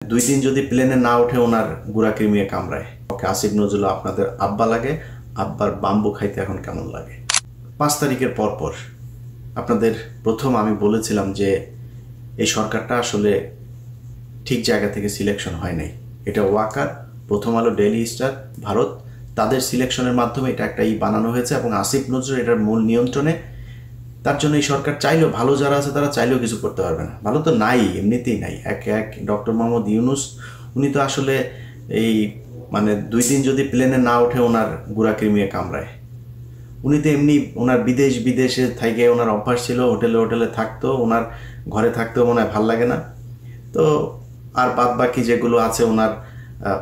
দুই দিন যদি প্লেনে না ওঠে ওনার গুড়া কৃমিয়ে কামড়ায়। ওকে আসিফ নজরুল আপনাদের আব্বা লাগে, আব্বার বাম্বু খাইতে এখন কেমন লাগে? 5 তারিখের পর আপনাদের প্রথম আমি বলেছিলাম যে এই সরকারটা আসলে ঠিক জায়গা থেকে সিলেকশন হয় নাই। এটা ওয়াকার, প্রথম আলো, ডেইলি স্টার, ভারত তাদের সিলেকশনের মাধ্যমে এটা একটা বানানো হয়েছে এবং আসিফ নজরুল এটার মূল নিয়ন্ত্রণে। তার জন্য এই সরকার চাইলেও, ভালো যারা আছে তারা চাইলেও কিছু করতে পারবে না। ভালো তো নাই, এমনিতেই নাই। এক ডক্টর মোহাম্মদ ইউনুস উনি তো আসলে এই দুই দিন যদি প্লেনে না ওঠে ওনার গুড়া কৃমিয়ে কামড়ায়। উনি তো এমনি ওনার বিদেশে থেকে ওনার অভ্যাস ছিল, হোটেলে থাকতো, ওনার ঘরে থাকতেও মনে হয় ভাল লাগে না। তো আর বাদ বাকি যেগুলো আছে ওনার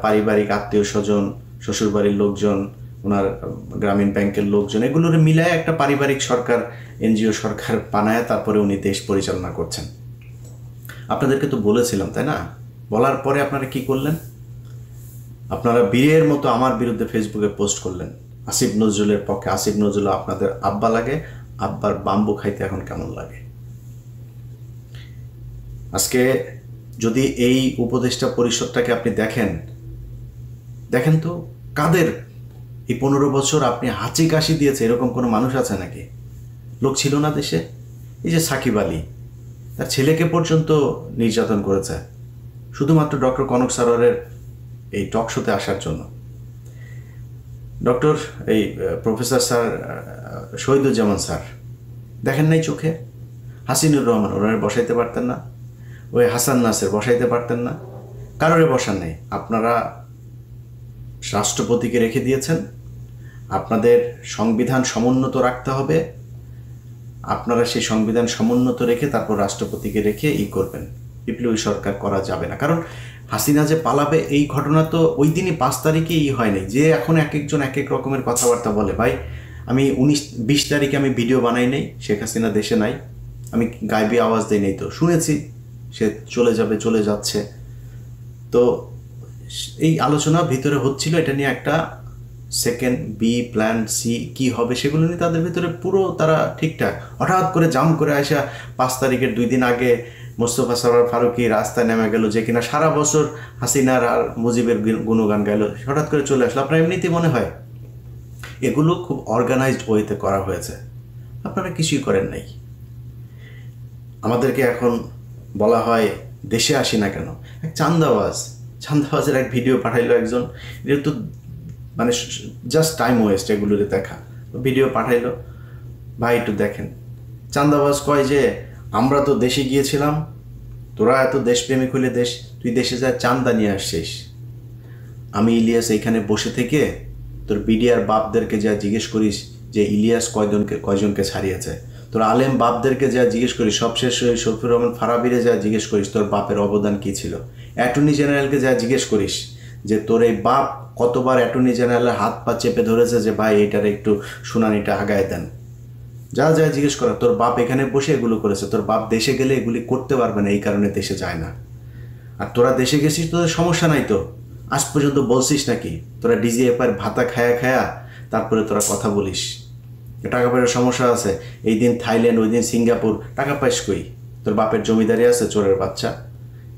পারিবারিক আত্মীয় স্বজন, শ্বশুরবাড়ির লোকজন, ওনার গ্রামীণ ব্যাংকের লোকজন, এগুলোর মিলায় একটা পারিবারিক সরকার, এনজিও সরকার বানায় তারপরে উনি দেশ পরিচালনা করছেন। আপনাদেরকে তো বলেছিলাম, তাই না? বলার পরে আপনারা কি করলেন? আপনারা বীরের মতো আমার বিরুদ্ধে ফেসবুকে পোস্ট করলেন আসিফ নজরুলের পক্ষে। আসিফ নজরুল আপনাদের আব্বা লাগে, আব্বার বাম্বু খাইতে এখন কেমন লাগে? আজকে যদি এই উপদেষ্টা পরিষদটাকে আপনি দেখেন তো কাদের এই 15 বছর আপনি হাঁচি কাশি দিয়েছে এরকম কোনো মানুষ আছে নাকি? লোক ছিল না দেশে? এই যে সাকিব আলী, তার ছেলেকে পর্যন্ত নির্যাতন করেছে শুধুমাত্র ডক্টর কনক সারোয়ারের এই টক শোতে আসার জন্য। প্রফেসর স্যার শহীদুজ্জামান স্যার দেখেন নাই চোখে? হাসিনুর রহমান ওনারা বসাইতে পারতেন না? ওই হাসান নাসের বসাইতে পারতেন না? কারোরে বসান নেই। আপনারা রাষ্ট্রপতিকে রেখে দিয়েছেন। আপনাদের সংবিধান সমুন্নত রাখতে হবে। আপনারা সেই সংবিধান সমুন্নত রেখে তারপর রাষ্ট্রপতিকে রেখে করবেন। বিপ্লবী সরকার করা যাবে না। কারণ হাসিনা যে পালাবে এই ঘটনা তো ওই দিনই 5 তারিখে হয়নি যে এখন এক একজন এক এক রকমের কথাবার্তা বলে। ভাই, আমি 19-20 তারিখে আমি ভিডিও বানাই নাই, শেখ হাসিনা দেশে নাই, আমি গাইবি আওয়াজ দিই নাই, তো শুনেছি সে চলে যাচ্ছে। তো এই আলোচনা ভিতরে হচ্ছিল, এটা নিয়ে একটা সেকেন্ড বি প্ল্যান সি কি হবে সেগুলো নিয়ে তাদের ভিতরে পুরো তারা ঠিকঠাক। হঠাৎ করে জাম করে আসা 5 তারিখের 2 দিন আগে মোস্তফা সরোয়ার ফারুকী রাস্তায় নেমে গেল, যে কিনা সারা বছর হাসিনার আর মুজিবের গুণগান গাইল, হঠাৎ করে চলে আসলো। আপনার এমনিতেই মনে হয় এগুলো খুব অর্গানাইজড ওয়েতে করা হয়েছে। আপনারা কিছুই করেন নাই। আমাদেরকে এখন বলা হয় দেশে আসি না কেন? এক চান্দাবাজের এক ভিডিও পাঠাইলো একজন, এটা তো জাস্ট টাইম ওয়েস্ট এগুলোতে দেখা। ভিডিও পাঠাইলো, ভাই একটু দেখেন। চান্দাবাজ কয় যে আমরা তো দেশে গিয়েছিলাম, তোরা এত দেশপ্রেমিক হলে তুই দেশে যা চান্দা নিয়ে আসছিস। আমি ইলিয়াস এইখানে বসে থেকে তোর বিডিআর বাপদেরকে যা জিজ্ঞেস করিস যে ইলিয়াস কয়জনকে ছাড়িয়েছে, তোর আলেম বাপদেরকে যা জিজ্ঞেস করিস, সবশেষ শফিউর রহমান ফারাবিরে যা জিজ্ঞেস করিস তোর বাপের অবদান কী ছিল, অ্যাটর্নি জেনারেলকে যা জিজ্ঞেস করিস যে তোর এই বাপ কতবার অ্যাটর্নি জেনারেলের হাত পা চেপে ধরেছে যে ভাই এটার একটু শুনানিটা আগায় দেন, যা জিজ্ঞেস করা। তোর বাপ এখানে বসে এগুলো করেছে। তোর বাপ দেশে গেলে এগুলি করতে পারবে না, এই কারণে দেশে যায় না। আর তোরা দেশে গেছিস, তোদের সমস্যা নাই তো? আজ পর্যন্ত বলছিস নাকি তোরা ডিজিএফআই ভাতা খায়া তারপরে তোরা কথা বলিস টাকা পয়সার সমস্যা আছে? এই দিন থাইল্যান্ড, ওই দিন সিঙ্গাপুর, টাকা পাইস কই? তোর বাপের জমিদারি আছে, চোরের বাচ্চা।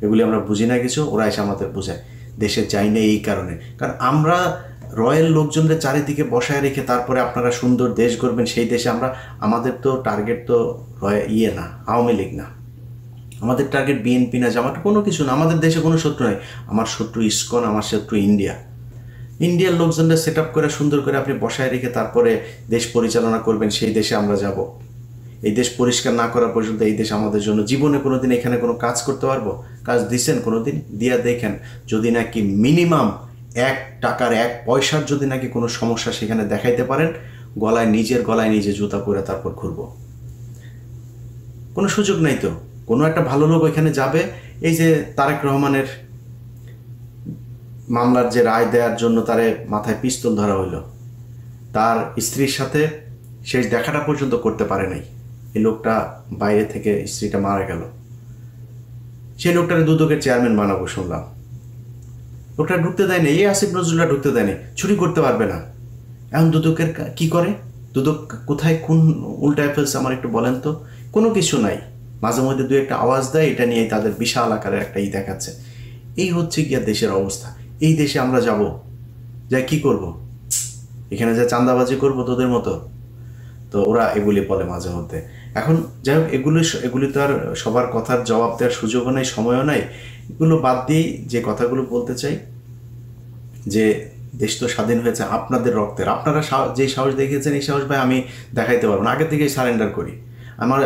এগুলি আমরা বুঝি না কিছু, ওরা এসে আমাদের বোঝায়। দেশে যাই না এই কারণে, কারণ আমরা রয়্যাল লোকজনদের চারিদিকে বসায় রেখে তারপরে আপনারা সুন্দর দেশ গড়বেন, সেই দেশে আমাদের তো টার্গেট তো না আওয়ামী লীগ না, আমাদের টার্গেট বিএনপি না, জামাত, কোনো কিছু না। আমাদের দেশে কোনো শত্রু নাই। আমার শত্রু ইসকন, আমার শত্রু ইন্ডিয়ার লোকজনদের সেট আপ করে সুন্দর করে আপনি বসায় রেখে তারপরে দেশ পরিচালনা করবেন, সেই দেশে আমরা যাব। এই দেশ পরিষ্কার না করা পর্যন্ত এই দেশ আমাদের জন্য জীবনে কোনোদিন এখানে কোনো কাজ করতে পারবো? কাজ দিচ্ছেন কোনোদিন? দিয়া দেখেন, যদি নাকি মিনিমাম 1 টাকার 1 পয়সার যদি নাকি কোনো সমস্যা সেখানে দেখাইতে পারেন, নিজের গলায় নিজে জুতা করে তারপর ঘুরবো। কোনো সুযোগ নাই তো। কোনো একটা ভালো লোক ওইখানে যাবে। এই যে তারেক রহমানের মামলার যে রায় দেওয়ার জন্য তারে মাথায় পিস্তল ধরা হইলো, তার স্ত্রীর সাথে শেষ দেখাটা পর্যন্ত করতে পারে নাই। এই লোকটা বাইরে থেকে, স্ত্রীটা মারা গেল, সেই লোকটারে দুদকের চেয়ারম্যান বানাবো শুনলাম। লোকটা ঢুকতে দেয়নি, এই আসিফ নজরুলরা ঢুকতে দেয়নি, চুরি করতে পারবে না। এখন দুদকের কি করে? দুদক কোথায় কোন উল্টায় ফেলছে আমার একটু বলেন তো? কোনো কিছু নাই। মাঝে মধ্যে 2 একটা আওয়াজ দেয়, এটা নিয়ে তাদের বিশাল আকারের একটা দেখাচ্ছে। এই হচ্ছে গিয়া দেশের অবস্থা। এই দেশে আমরা যাব, যাই কি করব? এখানে যা চাঁদাবাজি করব তোদের মতো? তো ওরা এগুলি বলে মাঝে মধ্যে। এখন যাই হোক, এগুলি তো আর সবার কথার জবাব দেওয়ার সুযোগও নাই, সময়ও নাই। এগুলো বাদ দিয়েই যে কথাগুলো বলতে চাই, যে দেশ তো স্বাধীন হয়েছে আপনাদের রক্তের। আপনারা যে সাহস দেখিয়েছেন, এই সাহস ভাই আমি দেখাইতে পারবো না। আগে থেকেই সারেন্ডার করি।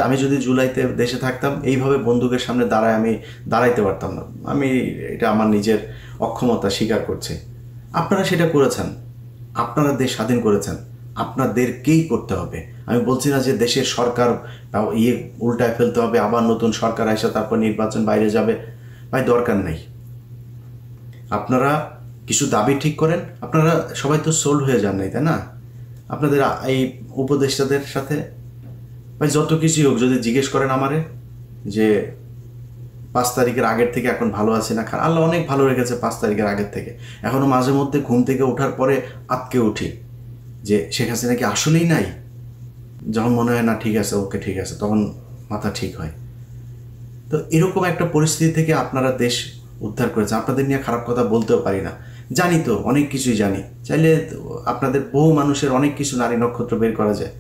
আমি যদি জুলাইতে দেশে থাকতাম, এইভাবে বন্দুকের সামনে আমি দাঁড়াইতে পারতাম না। এটা আমার নিজের অক্ষমতা স্বীকার করছি। আপনারা সেটা করেছেন, আপনারা দেশ স্বাধীন করেছেন, আপনাদেরকেই করতে হবে। আমি বলছি না যে দেশের সরকার উল্টায় ফেলতে হবে, আবার নতুন সরকার আসে তারপর নির্বাচন বাইরে যাবে। ভাই দরকার নেই। আপনারা কিছু দাবি ঠিক করেন। আপনারা সবাই তো সোল্ড হয়ে যান নাই, তাই না? আপনাদের এই উপদেষ্টাদের সাথে ভাই যত কিছুই হোক, যদি জিজ্ঞেস করেন আমারে যে 5 তারিখের আগের থেকে এখন ভালো আছি না, আল্লাহ অনেক ভালো রেখেছে 5 তারিখের আগের থেকে। এখনও মাঝে মধ্যে ঘুম থেকে ওঠার পরে আটকে উঠি যে শেখ হাসিনা কি আসলেই নাই। যখন মনে হয় না ঠিক আছে, ওকে ঠিক আছে, তখন মাথা ঠিক হয়। তো এরকম একটা পরিস্থিতি থেকে আপনারা দেশ উদ্ধার করেছে। আপনাদের নিয়ে খারাপ কথা বলতেও পারি না, জানি তো অনেক কিছুই জানি। চাইলে আপনাদের বহু মানুষের অনেক কিছু নারী নক্ষত্র বের করা যায়,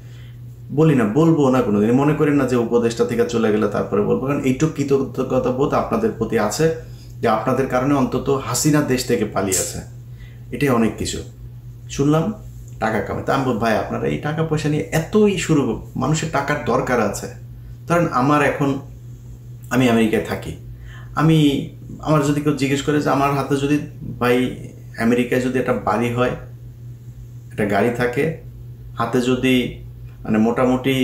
বলি না, বলবো না কোনোদিন। মনে করেন না যে উপদেশটা থেকে চলে গেলে তারপরে বলবো, কারণ এইটুকু কৃতজ্ঞতা বোধ আপনাদের প্রতি আছে যে আপনাদের কারণে অন্তত হাসিনা দেশ থেকে পালিয়েছে। এটাই অনেক কিছু। শুনলাম টাকা কামাই, তা আমি বল ভাই আপনারা এই টাকা পয়সা নিয়ে এতই শুরু, মানুষের টাকার দরকার আছে। কারণ আমি আমেরিকায় থাকি, আমার যদি কেউ জিজ্ঞেস করে যে আমার হাতে যদি ভাই আমেরিকায় যদি একটা বাড়ি হয়, একটা গাড়ি থাকে, হাতে যদি মানে মোটামুটি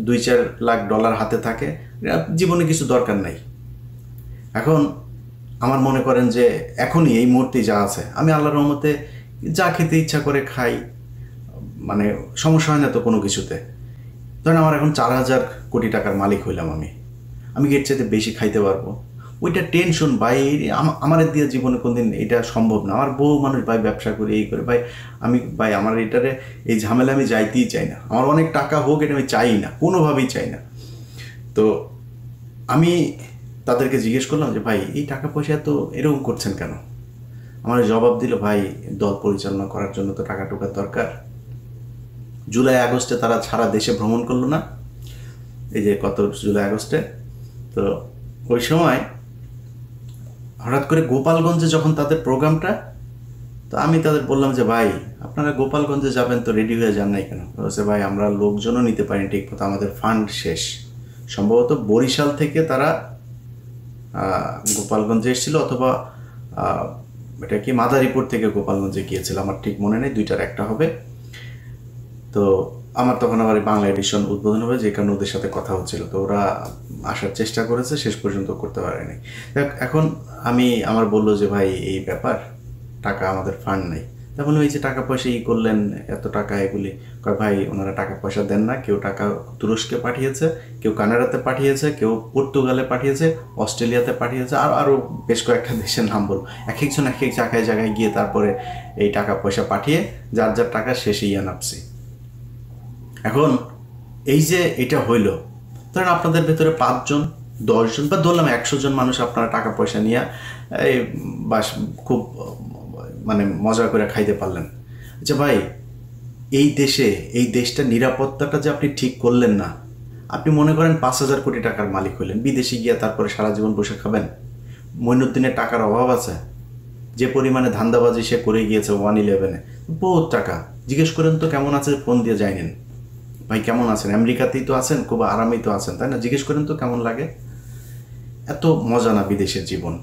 2-4 লাখ ডলার হাতে থাকে, জীবনে কিছু দরকার নাই। এখন আমার মনে করেন যে এখনই এই মুহূর্তেই যা আছে, আমি আল্লাহর রহমতে যা খেতে ইচ্ছা করে খাই, মানে সমস্যা হয় না তো কোনো কিছুতে। ধরেন আমার এখন 4,000 কোটি টাকার মালিক হইলাম, আমি এর চাইতে বেশি খাইতে পারবো। ওইটা টেনশন ভাই, আমার দিয়ে জীবনে কোনদিন এটা সম্ভব না। আমার বহু মানুষ ভাই ব্যবসা করে এই করে, ভাই আমার এটারে এই ঝামেলা আমি যাইতেই চাই না। আমার অনেক টাকা হোক, এটা আমি চাই না, কোনোভাবেই চাই না। তো আমি তাদেরকে জিজ্ঞেস করলাম যে ভাই এই টাকা পয়সা তো এরকম করছেন কেন? আমার জবাব দিল, ভাই দল পরিচালনা করার জন্য তো টাকা টুকার দরকার। জুলাই আগস্টে তারা সারা দেশে ভ্রমণ করলো না, এই যে কত জুলাই আগস্টে, তো ওই সময় হঠাৎ করে গোপালগঞ্জে যখন তাদের প্রোগ্রামটা, তো আমি তাদের বললাম যে ভাই আপনারা গোপালগঞ্জে যাবেন তো রেডি হয়ে যান নাই কেন? বলছে ভাই আমরা লোকজনও নিতে পারিনি ঠিক মতো, আমাদের ফান্ড শেষ। সম্ভবত বরিশাল থেকে তারা গোপালগঞ্জে এসেছিল, অথবা এটা কি মাদারীপুর থেকে গোপালগঞ্জে গিয়েছিল, আমার ঠিক মনে নেই, দুইটার একটা হবে। তো আমার তখন আবার বাংলা এডিশন উদ্বোধন হবে, যে কারণে ওদের সাথে কথা হচ্ছিল। তো ওরা আসার চেষ্টা করেছে, শেষ পর্যন্ত করতে পারেনি। এখন আমার বললো যে ভাই এই ব্যাপার, টাকা আমাদের ফান্ড নেই। তা বললাম এই যে টাকা পয়সা করলেন এত টাকা, এগুলি ভাই ওনারা টাকা পয়সা দেন না। কেউ টাকা তুরস্কে পাঠিয়েছে, কেউ কানাডাতে পাঠিয়েছে, কেউ পর্তুগালে পাঠিয়েছে, অস্ট্রেলিয়াতে পাঠিয়েছে, আরও বেশ কয়েকটা দেশের নাম বলবো। এক একজন এক এক জায়গায় গিয়ে তারপরে এই টাকা পয়সা পাঠিয়ে যার যার টাকা শেষে নামছি। এখন এই যে এটা হইল, ধরেন আপনাদের ভেতরে 5 জন 10 জন বা ধরলাম 100 জন মানুষ আপনারা টাকা পয়সা নিয়ে এই বাস খুব মানে মজা করে খাইতে পারলেন। আচ্ছা ভাই এই দেশটার নিরাপত্তাটা যে আপনি ঠিক করলেন না, আপনি মনে করেন 5,000 কোটি টাকার মালিক হইলেন, বিদেশে গিয়ে তারপরে সারা জীবন বসে খাবেন? মইনুদ্দিনের টাকার অভাব আছে? যে পরিমাণে ধান্দাবাজি সে করে গিয়েছে 111-এ, বহুত টাকা। জিজ্ঞেস করেন তো কেমন আছে, ফোন দিয়ে যাইনেন ভাই কেমন আছেন, আমেরিকাতেই তো আছেন, খুব আরামেই তো আছেন, তাই না? জিজ্ঞেস করেন তো কেমন লাগে। এত মজা না বিদেশের জীবন।